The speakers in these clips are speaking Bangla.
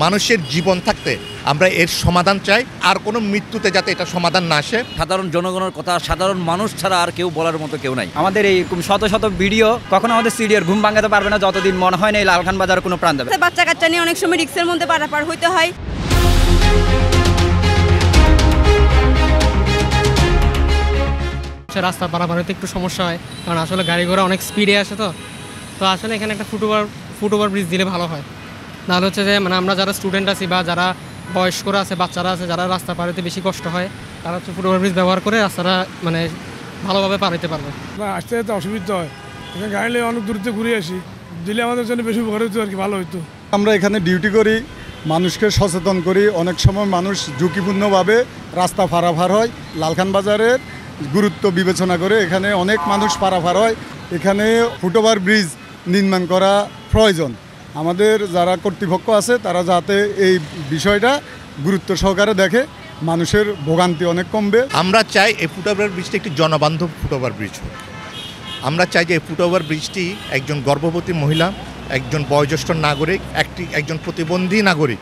মানুষের জীবন থাকতে আমরা এর সমাধান চাই, আর কোনো মৃত্যুতে যাতে এটা সমাধান না আসে। সাধারণ জনগণের কথা সাধারণ মানুষ ছাড়া আর কেউ বলার মতো কেউ নাই। আমাদের এই শত শত ভিডিও কখনো আমাদের সিডিয়ার ঘুম ভাঙাতে পারবে না যতদিন মনে হয় না এই লালখান বাজার কোনো প্রাণ যাবে। বাচ্চা কাচ্চা নিয়ে অনেক সময় রিক্সের মধ্যে পারাপার হইতে হয়। রাস্তা পারাপার হতে একটু সমস্যা হয়, কারণ আসলে গাড়ি ঘোড়া অনেক স্পিডে আসে। তো আসলে এখানে একটা ফুটওভার ব্রিজ দিলে ভালো হয়। নাহলে হচ্ছে যে আমরা যারা স্টুডেন্ট আছি বা যারা বয়স্করা আছে, বাচ্চারা আছে, যারা রাস্তা পার হতে বেশি কষ্ট হয়, তারা হচ্ছে ফুটওভার ব্রিজ ব্যবহার করে রাস্তাটা ভালোভাবে পার হতে পারবে। আসতে যেতে অসুবিধা হয়, এখানে গাড়ি অনেক দূরত্বে ঘুরে আসি, দিলে আমাদের জন্য বেশি উপকার হতো আর কি, ভালো হতো। আমরা এখানে ডিউটি করি, মানুষকে সচেতন করি। অনেক সময় মানুষ ঝুঁকিপূর্ণভাবে রাস্তা পারাপার হয়। লালখান বাজারের গুরুত্ব বিবেচনা করে এখানে অনেক মানুষ পারাপার হয়। এখানে ফুটওভার ব্রিজ নির্মাণ করা প্রয়োজন। আমাদের যারা কর্তৃপক্ষ আছে তারা যাতে এই বিষয়টা গুরুত্ব সহকারে দেখে, মানুষের ভোগান্তি অনেক কমবে। আমরা চাই এই ফুটওভার ব্রিজটি একটি জনবান্ধব ফুটওভার ব্রিজ হোক। আমরা চাই যে এই ফুটওভার ব্রিজটি একজন গর্ভবতী মহিলা, একজন বয়োজ্যেষ্ঠ নাগরিক, একজন প্রতিবন্ধী নাগরিক,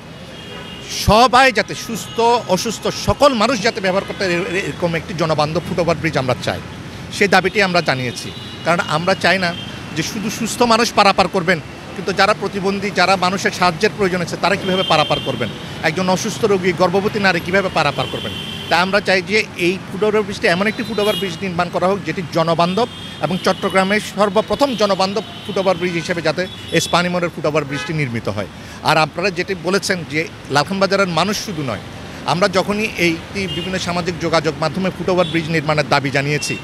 সবাই যাতে সুস্থ অসুস্থ সকল মানুষ যাতে ব্যবহার করতে এরকম একটি জনবান্ধব ফুটওভার ব্রিজ আমরা চাই। সেই দাবিটি আমরা জানিয়েছি, কারণ আমরা চাই না যে শুধু সুস্থ মানুষ পারাপার করবেন, কিন্তু যারা প্রতিবন্ধী, যারা মানুষের সাহায্যের প্রয়োজন আছে তারা কীভাবে পারাপার করবেন, একজন অসুস্থ রোগী, গর্ভবতী নারী কীভাবে পারাপার করবেন। তাই আমরা চাই যে এই ফুটওভার ব্রিজটি এমন একটি ফুটওভার ব্রিজ নির্মাণ করা হোক যেটি জনবান্ধব এবং চট্টগ্রামের সর্বপ্রথম জনবান্ধব ফুটওভার ব্রিজ হিসেবে যাতে স্পানিমোড়ের ফুটওভার ব্রিজটি নির্মিত হয়। আর আপনারা যেটি বলেছেন যে লালখান বাজারের মানুষ শুধু নয়, আমরা যখনই এইটি বিভিন্ন সামাজিক যোগাযোগ মাধ্যমে ফুটওভার ব্রিজ নির্মাণের দাবি জানিয়েছি,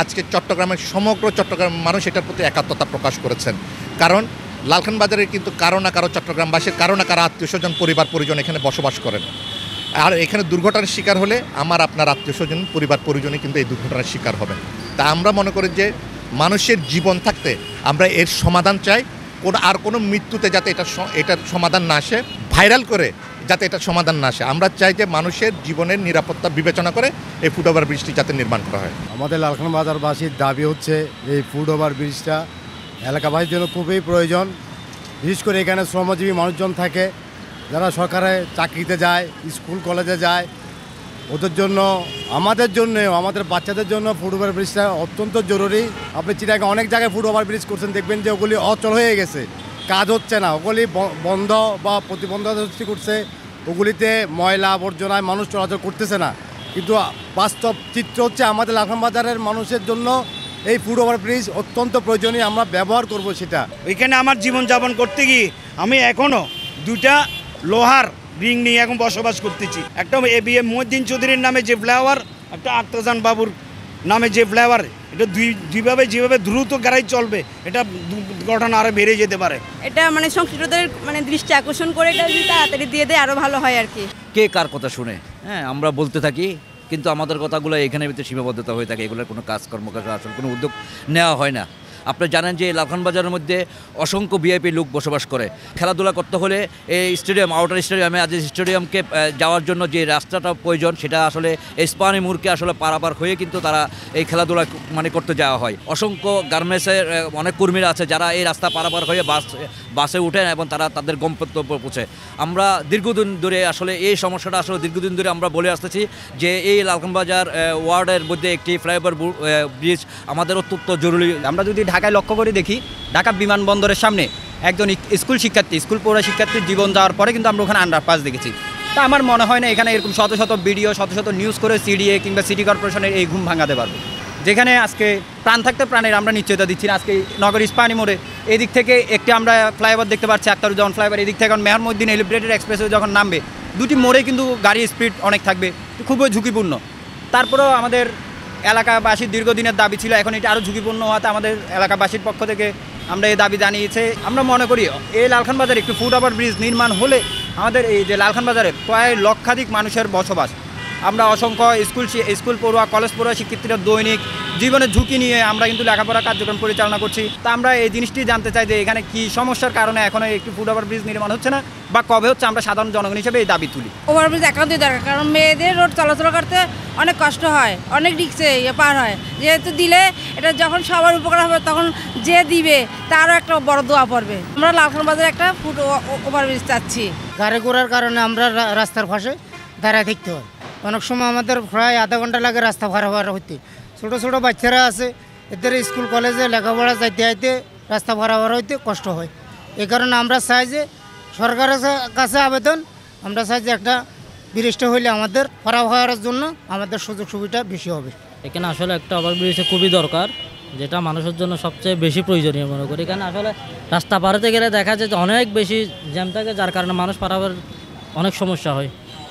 আজকে চট্টগ্রামের সমগ্র চট্টগ্রামের মানুষ এটার প্রতি একাত্মতা প্রকাশ করেছেন। কারণ লালখান বাজারে কিন্তু কারো না কারো চট্টগ্রামবাসীর কারো না কারো আত্মীয় স্বজন, পরিবার পরিজন এখানে বসবাস করেন। আর এখানে দুর্ঘটনার শিকার হলে আমার আপনার আত্মীয় স্বজন, পরিবার পরিজনই কিন্তু এই দুর্ঘটনার শিকার হবেন। তা আমরা মনে করি যে মানুষের জীবন থাকতে আমরা এর সমাধান চাই, আর কোনো মৃত্যুতে যাতে এটার সমাধান না আসে, ভাইরাল করে যাতে এটা সমাধান না আসে। আমরা চাই যে মানুষের জীবনের নিরাপত্তা বিবেচনা করে এই ফুটওভার ব্রিজটি যাতে নির্মাণ করা হয়। আমাদের লালখান বাজারবাসীর দাবি হচ্ছে এই ফুটওভার ব্রিজটা এলাকাবাসীর জন্য খুবই প্রয়োজন। বিশেষ করে এখানে শ্রমজীবী মানুষজন থাকে, যারা সরকারে চাকরিতে যায়, স্কুল কলেজে যায়, ওদের জন্য, আমাদের জন্য, আমাদের বাচ্চাদের জন্য ফুটওভার ব্রিজটা অত্যন্ত জরুরি। আপনি চিটাকে অনেক জায়গায় ফুটওভার ব্রিজ করছেন, দেখবেন যে ওগুলি অচল হয়ে গেছে, কাজ হচ্ছে না, ওগুলি বন্ধ বা প্রতিবন্ধকতা সৃষ্টি করছে, ওগুলিতে ময়লা আবর্জনায় মানুষ চলাচল করতেছে না। কিন্তু বাস্তব চিত্র হচ্ছে আমাদের লালখান বাজারের মানুষের জন্য এই ফুটওভার ব্রিজ অত্যন্ত প্রয়োজনীয়, আমরা ব্যবহার করব সেটা। এখানে আমার জীবনযাপন করতে গিয়ে আমি এখনও দুটা লোহার রিং নিয়ে এখন বসবাস করতেছি। একটা ABM মহিউদ্দিন চৌধুরীর নামে যে ফ্লাইওভার, একটা আক্তারজান বাবুর নামে যে ফ্লাইওভার, এটা দুইভাবে যেভাবে দ্রুত গাড়ি চলবে, এটা দুর্ঘটনা আরও বেড়ে যেতে পারে। এটা সংশ্লিষ্টদের দৃষ্টি আকর্ষণ করে এটা যদি তাড়াতাড়ি দিয়ে দেয় আরও ভালো হয় আর কি। কে কার কথা শুনে? আমরা বলতে থাকি, কিন্তু আমাদের কথাগুলো এখানের ভিতরে সীমাবদ্ধতা হয়ে থাকে, এগুলোর কোনো কাজকর্ম আসলে কোনো উদ্যোগ নেওয়া হয় না। আপনারা জানেন যে লালখান বাজারের মধ্যে অসংখ্য VIP লোক বসবাস করে। খেলাধুলা করতে হলে এই স্টেডিয়াম, আউটার স্টেডিয়ামে আজ স্টেডিয়ামকে যাওয়ার জন্য যে রাস্তাটা প্রয়োজন, সেটা আসলে স্পানি মোড়কে আসলে পারাপার হয়ে কিন্তু তারা এই খেলাধুলা করতে যাওয়া হয়। অসংখ্য গার্মেন্টসের অনেক কর্মীরা আছে যারা এই রাস্তা পারাপার হয়ে বাসে উঠেন এবং তারা তাদের গন্তব্য পৌঁছে। আমরা দীর্ঘদিন ধরে আসলে এই সমস্যাটা দীর্ঘদিন ধরে আমরা বলে আসতেছি যে এই লালখান বাজার ওয়ার্ডের মধ্যে একটি ফ্লাইওভার ব্রিজ আমাদের অত্যন্ত জরুরি। আমরা যদি ঢাকায় লক্ষ্য করে দেখি, ঢাকা বিমানবন্দরের সামনে একজন স্কুল পড়া শিক্ষার্থীর জীবন যাওয়ার পরে কিন্তু আমরা ওখানে আন্ডারপাস দেখেছি। তা আমার মনে হয় না এখানে এরকম শত শত ভিডিও, শত শত নিউজ করে CDA কিংবা সিটি কর্পোরেশনের এই ঘুম ভাঙাতে পারবে। যেখানে আজকে প্রাণ থাকতে প্রাণের আমরা নিশ্চয়তা দিচ্ছি না। আজকে নগর ইস্পানি মোড়ে এদিক থেকে একটি আমরা ফ্লাইওভার দেখতে পাচ্ছি, আক্তারুজ্জামান ফ্লাইওভার, এদিক থেকে মেহর মহিউদ্দিন এলিভেটেড এক্সপ্রেসওয়ে যখন নামবে, দুটি মোড়ে কিন্তু গাড়ির স্পিড অনেক থাকবে, খুবই ঝুঁকিপূর্ণ। তারপরেও আমাদের এলাকাবাসীর দীর্ঘদিনের দাবি ছিল, এখন এটা আরও ঝুঁকিপূর্ণ হওয়াতে আমাদের এলাকাবাসীর পক্ষ থেকে আমরা এই দাবি জানিয়েছি। আমরা মনে করি এই লালখান বাজারে একটি ফুটওভার ব্রিজ নির্মাণ হলে আমাদের এই যে লালখান বাজারে প্রায় লক্ষাধিক মানুষের বসবাস, আমরা অসংখ্য স্কুল পড়ুয়া কলেজ পড়ুয়া শিক্ষার্থীরা দৈনিক জীবনের ঝুঁকি নিয়ে আমরা কিন্তু লেখাপড়া কার্যক্রম পরিচালনা করছি। তা আমরা এই জিনিসটি জানতে চাই যে এখানে কি সমস্যার কারণে এখনও একটি ফুটওভার ব্রিজ নির্মাণ হচ্ছে না বা কবে হচ্ছে, আমরা সাধারণ জনগণ হিসেবে এই দাবি তুলি। ওভারব্রিজ একান্তই দরকার, কারণ মেয়েদের রোড চলাচল করতে অনেক কষ্ট হয়, অনেক রিক্সে পার হয়। যেহেতু দিলে এটা যখন সবার উপকার হবে তখন যে দিবে তারও একটা বড় দোয়া পড়বে। আমরা লালখান বাজারে একটা ফুট ওভারব্রিজ চাচ্ছি। গাড়ি ঘোড়ার কারণে আমরা রাস্তার পাশে দাঁড়ায় থাকতে হয়। অনেক সময় আমাদের প্রায় আধা ঘন্টা লাগে রাস্তা পারাপার হইতে। ছোটো ছোটো বাচ্চারা আছে, এদের স্কুল কলেজে লেখাপড়া যাইতে যাইতে রাস্তা পারাপার হইতে কষ্ট হয়। এই কারণে আমরা চাই যে সরকারের কাছে আবেদন, আমরা চাই যে একটা ব্রিজটা হইলে আমাদের পারাপারের জন্য আমাদের সুযোগ সুবিধা বেশি হবে। এখানে আসলে একটা ওভারব্রিজ খুবই দরকার, যেটা মানুষের জন্য সবচেয়ে বেশি প্রয়োজনীয় মনে করি। এখানে আসলে রাস্তা পার হতে গেলে দেখা যায় যে অনেক বেশি জ্যাম থাকে, যার কারণে মানুষ পারাপার অনেক সমস্যা হয়।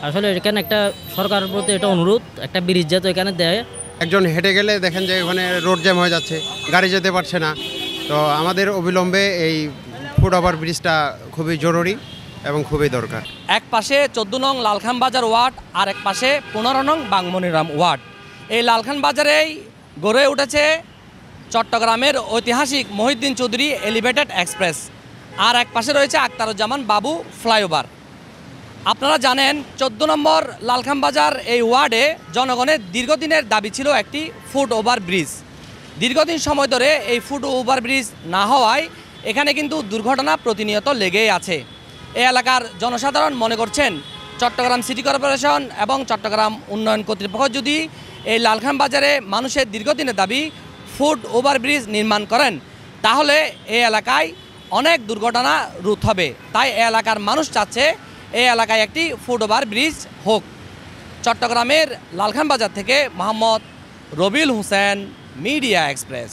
আসলে এখানে একটা সরকারের প্রতি এটা অনুরোধ, একটা ব্রিজ যাতে এখানে দেয়। একজন হেঁটে গেলে দেখেন যে ওখানে রোড জ্যাম হয়ে যাচ্ছে, গাড়ি যেতে পারছে না। তো আমাদের অবিলম্বে এই ফুট ওভার ব্রিজটা খুবই জরুরি এবং খুবই দরকার। এক পাশে 14 নং লালখান বাজার ওয়ার্ড আর এক পাশে 15 নং বাংমনিরাম ওয়ার্ড। এই লালখান বাজারেই গড়ে উঠেছে চট্টগ্রামের ঐতিহাসিক মহিউদ্দিন চৌধুরী এলিভেটেড এক্সপ্রেস, আর এক পাশে রয়েছে আখতারুজ্জামান বাবু ফ্লাইওভার। আপনারা জানেন 14 নম্বর লালখান বাজার এই ওয়ার্ডে জনগণের দীর্ঘদিনের দাবি ছিল একটি ফুট ওভার ব্রিজ। দীর্ঘদিন সময় ধরে এই ফুট ওভার ব্রিজ না হওয়ায় এখানে কিন্তু দুর্ঘটনা প্রতিনিয়ত লেগেই আছে। এই এলাকার জনসাধারণ মনে করছেন চট্টগ্রাম সিটি কর্পোরেশন এবং চট্টগ্রাম উন্নয়ন কর্তৃপক্ষ যদি এই লালখান বাজারে মানুষের দীর্ঘদিনের দাবি ফুট ওভার ব্রিজ নির্মাণ করেন, তাহলে এই এলাকায় অনেক দুর্ঘটনা রোধ হবে। তাই এই এলাকার মানুষ চাচ্ছে এই এলাকায় একটি ফুট ওভার ব্রিজ হোক। চট্টগ্রামের লালখান বাজার থেকে মোহাম্মদ রবিউল হোসেন, মিডিয়া এক্সপ্রেস।